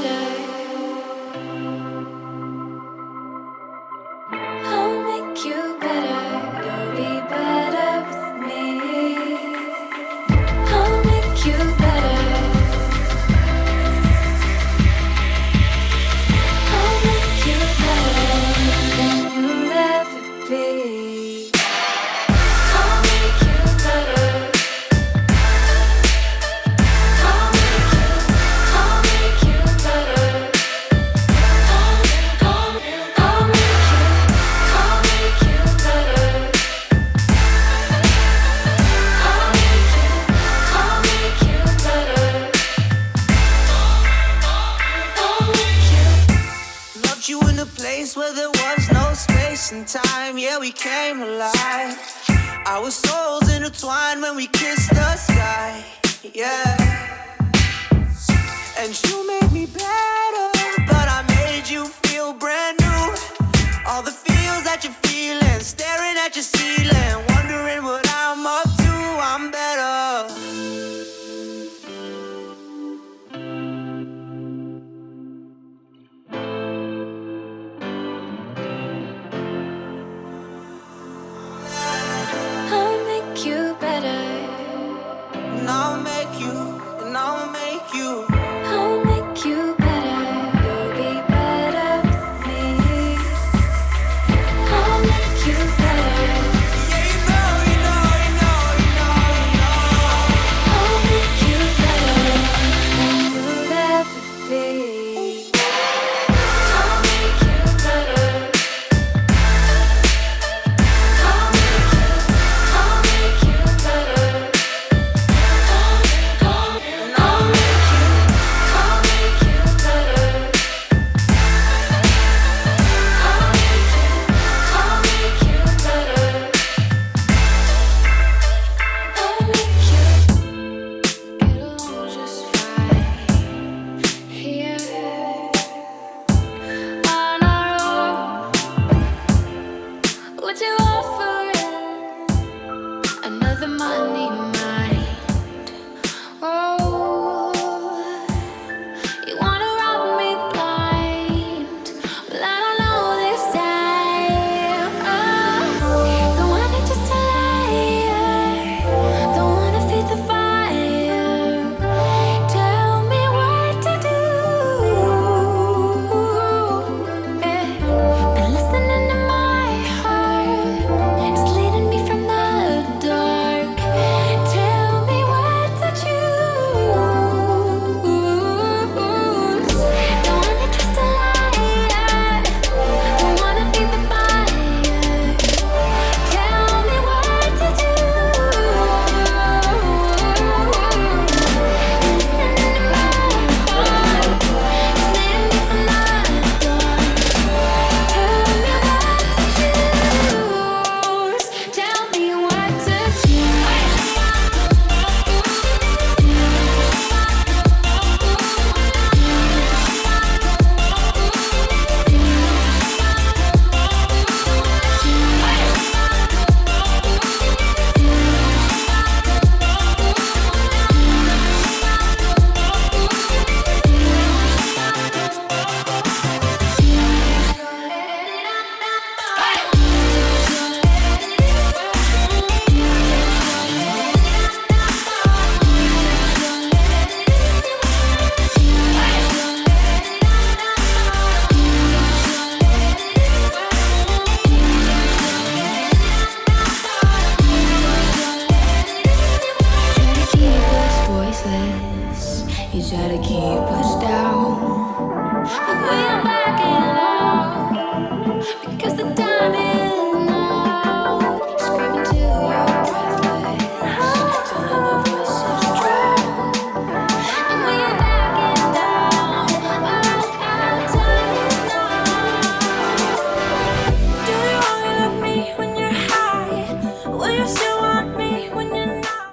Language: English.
better. I'll make you better. You'll be better with me. I'll make you better. I'll make you better than you'll ever be. I'll make you better. I'll make you better. I'll make you better. I'll make you better. I'll make you. Loved you in a place where there was no space and time. Yeah, we came alive. Our souls intertwined when we kissed the sky. Yeah. And you made me better, but I made you feel brand new. All the feels that you're feeling, staring at your ceiling, wondering what I'm up to. I'm better. I'll make you better. And I'll make you, and I'll make you.